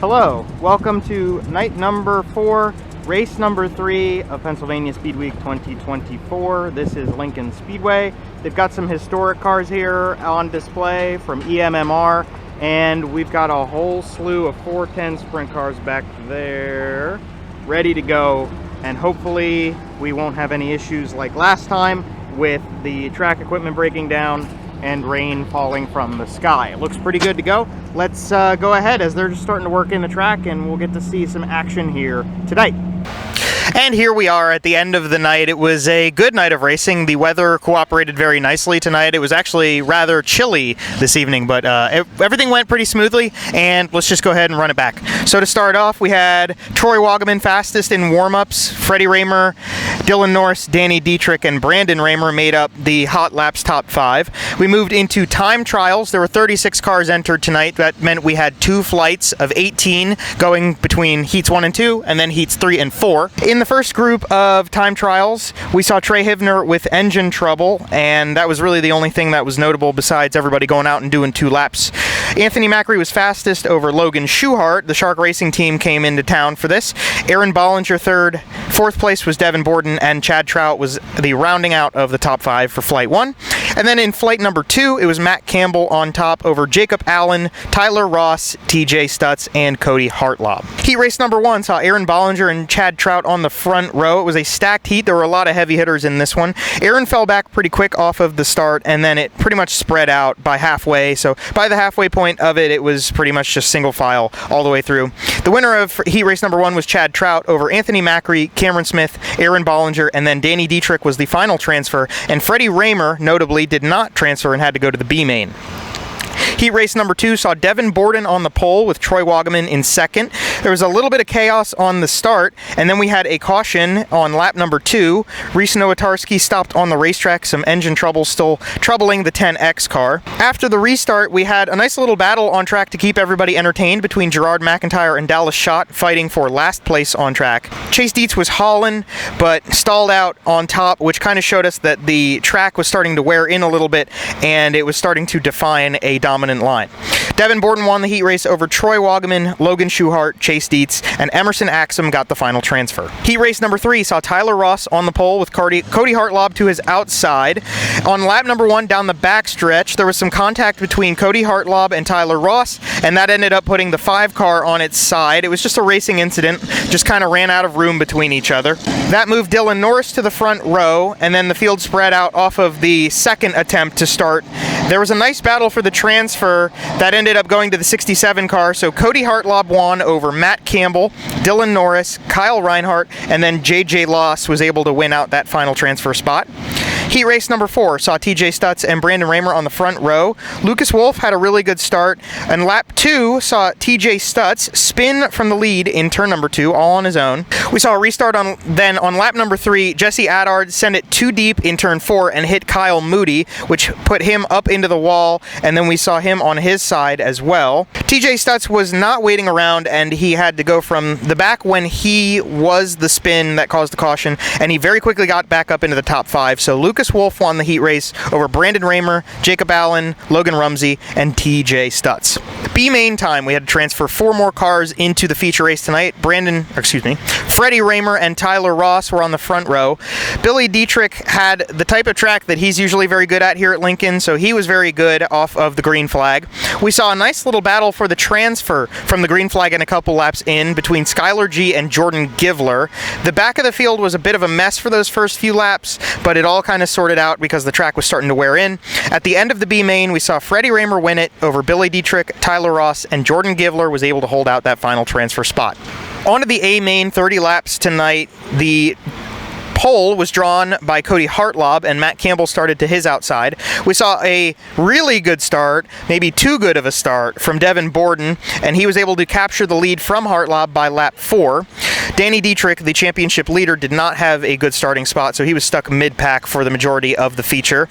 Hello, welcome to night number 4, race number 3 of Pennsylvania Speedweek 2024. This is Lincoln Speedway. They've got some historic cars here on display from EMMR, and we've got a whole slew of 410 sprint cars back there ready to go, and hopefully we won't have any issues like last time with the track equipment breaking down and rain falling from the sky. It looks pretty good to go. Let's go ahead as they're just starting to work in the track, and we'll get to see some action here tonight. And here we are at the end of the night. It was a good night of racing. The weather cooperated very nicely tonight. It was actually rather chilly this evening, but everything went pretty smoothly, and let's just go ahead and run it back. So to start off, we had Troy Wagaman fastest in warm-ups. Freddie Rahmer, Dylan Norris, Danny Dietrich, and Brandon Rahmer made up the hot laps top 5. We moved into time trials. There were 36 cars entered tonight. That meant we had 2 flights of 18 going between heats 1 and 2, and then heats 3 and 4. In the first group of time trials, we saw Trey Hivner with engine trouble, and that was really the only thing that was notable besides everybody going out and doing 2 laps. Anthony Macri was fastest over Logan Schuchart. The Shark Racing team came into town for this. Aaron Bollinger third. 4th place was Devin Borden, and Chad Trout was the rounding out of the top 5 for Flight 1. And then in Flight number 2, it was Matt Campbell on top over Jacob Allen, Tyler Ross, TJ Stutz, and Cody Hartlob. Heat race number 1 saw Aaron Bollinger and Chad Trout on the front row. It was a stacked heat. There were a lot of heavy hitters in this one. Aaron fell back pretty quick off of the start, and then it pretty much spread out by halfway. So by the halfway point of it, it was pretty much just single file all the way through. The winner of heat race number 1 was Chad Trout over Anthony Macri, Cameron Smith, Aaron Bollinger, and then Danny Dietrich was the final transfer, and Freddie Rahmer, notably, did not transfer and had to go to the B main. Heat race number 2 saw Devin Borden on the pole with Troy Wagaman in second. There was a little bit of chaos on the start, and then we had a caution on lap number 2. Reese Nowatarski stopped on the racetrack, some engine trouble still troubling the 10X car. After the restart, we had a nice little battle on track to keep everybody entertained between Gerard McIntyre and Dallas Schott fighting for last place on track. Chase Dietz was hauling, but stalled out on top, which kind of showed us that the track was starting to wear in a little bit, and it was starting to define a dominant line. Devin Borden won the heat race over Troy Wagaman, Logan Schuchart, Chase Dietz, and Emerson Axum got the final transfer. Heat race number 3 saw Tyler Ross on the pole with Cody Hartlob to his outside. On lap number 1 down the backstretch, there was some contact between Cody Hartlob and Tyler Ross, and that ended up putting the 5 car on its side. It was just a racing incident, just kind of ran out of room between each other. That moved Dylan Norris to the front row, and then the field spread out off of the second attempt to start. There was a nice battle for the transfer that ended up going to the 67 car, so Cody Hartlob won over Matt Campbell, Dylan Norris, Kyle Reinhart, and then JJ Loss was able to win out that final transfer spot. Heat race number 4 saw TJ Stutz and Brandon Rahmer on the front row. Lucas Wolf had a really good start, and lap 2 saw TJ Stutz spin from the lead in turn number 2, all on his own. We saw a restart on lap number 3, Jesse Adard sent it too deep in turn 4 and hit Kyle Moody, which put him up into the wall, and then we saw him on his side as well. TJ Stutz was not waiting around, and he had to go from the back when he was the spin that caused the caution, and he very quickly got back up into the top 5, so Lucas Wolf won the heat race over Brandon Rahmer, Jacob Allen, Logan Rumsey, and TJ Stutz. B main time, we had to transfer 4 more cars into the feature race tonight. Freddie Rahmer and Tyler Ross were on the front row. Billy Dietrich had the type of track that he's usually very good at here at Lincoln, so he was very good off of the green flag. We saw a nice little battle for the transfer from the green flag and a couple laps in between Skylar G and Jordan Givler. The back of the field was a bit of a mess for those first few laps, but it all kind of sorted out because the track was starting to wear in. At the end of the B main, we saw Freddie Rahmer win it over Billy Dietrich, Tyler Ross, and Jordan Givler was able to hold out that final transfer spot. On to the A main, 30 laps tonight. The pole was drawn by Cody Hartlob, and Matt Campbell started to his outside. We saw a really good start, maybe too good of a start, from Devin Borden, and he was able to capture the lead from Hartlob by lap 4. Danny Dietrich, the championship leader, did not have a good starting spot, so he was stuck mid-pack for the majority of the feature.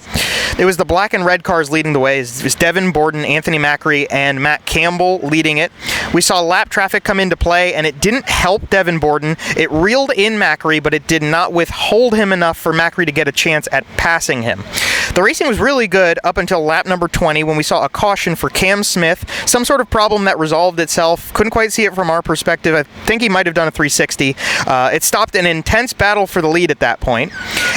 It was the black and red cars leading the way. It was Devin Borden, Anthony Macri, and Matt Campbell leading it. We saw lap traffic come into play, and it didn't help Devin Borden. It reeled in Macri, but it did not withhold him enough for Macri to get a chance at passing him. The racing was really good up until lap number 20 when we saw a caution for Cam Smith, some sort of problem that resolved itself. Couldn't quite see it from our perspective. I think he might have done a 360. It stopped an intense battle for the lead at that point.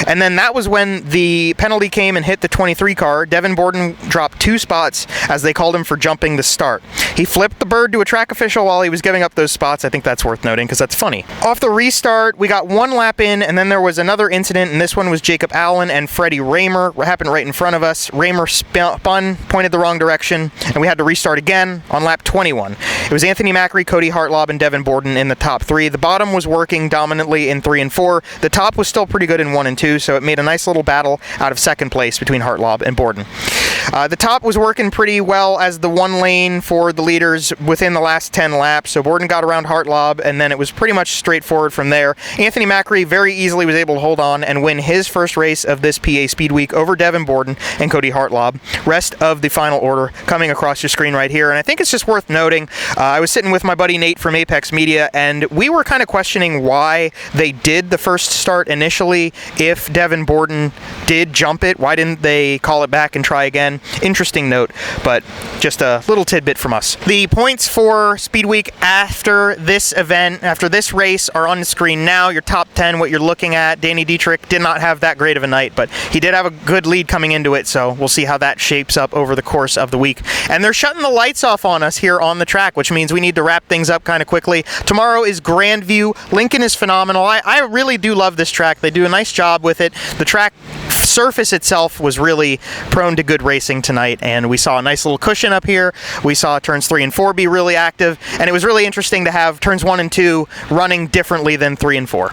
And then that was when the penalty came and hit the 23 car. Devin Borden dropped 2 spots as they called him for jumping the start. He flipped the bird to a track official while he was giving up those spots. I think that's worth noting because that's funny. Off the restart, we got 1 lap in, and then there was another incident, and this one was Jacob Allen and Freddie Rahmer. What happened right in front of us? Rahmer spun, pointed the wrong direction, and we had to restart again on lap 21. It was Anthony Macri, Cody Hartlob, and Devin Borden in the top 3. The bottom was working dominantly in 3 and 4. The top was still pretty good in 1 and 2, so it made a nice little battle out of second place between Hartlob and Borden. The top was working pretty well as the 1 lane for the leaders within the last 10 laps, so Borden got around Hartlob, and then it was pretty much straightforward from there. Anthony Macri very easily was able to hold on and win his first race of this PA Speedweek over Devin Borden and Cody Hartlob. Rest of the final order coming across your screen right here, and I think it's just worth noting, I was sitting with my buddy Nate from Apex Media, and we were kind of questioning why they did the first start initially. If Devin Borden did jump it, why didn't they call it back and try again? Interesting note, but just a little tidbit from us. The points for Speedweek after this event, after this race, are on the screen now. Your top 10, what you're looking at. Danny Dietrich did not have that great of a night, but he did have a good lead coming into it, so we'll see how that shapes up over the course of the week. And they're shutting the lights off on us here on the track, which means we need to wrap things up kind of quickly. Tomorrow is Grandview. Lincoln is phenomenal. I really do love this track. They do a nice job with it. The track surface itself was really prone to good racing tonight, and we saw a nice little cushion up here. We saw turns 3 and 4 be really active, and it was really interesting to have turns 1 and 2 running differently than 3 and 4.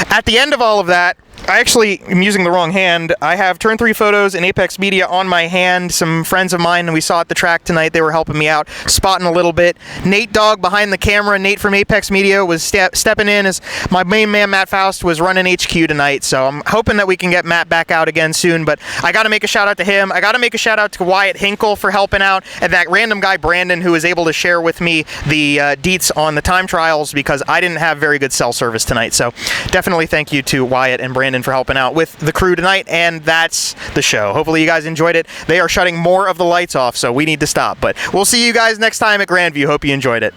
At the end of all of that, I actually am using the wrong hand. I have turn 3 photos in Apex Media on my hand. Some friends of mine, and we saw at the track tonight, they were helping me out, spotting a little bit. Nate Dogg behind the camera, Nate from Apex Media, was stepping in as my main man, Matt Faust, was running HQ tonight. So I'm hoping that we can get Matt back out again soon, but I got to make a shout out to him. I got to make a shout out to Wyatt Hinkle for helping out, and that random guy, Brandon, who was able to share with me the deets on the time trials because I didn't have very good cell service tonight. So definitely thank you to Wyatt and Brandon for helping out with the crew tonight, and that's the show. Hopefully you guys enjoyed it. They are shutting more of the lights off, so we need to stop, but we'll see you guys next time at Grandview. Hope you enjoyed it.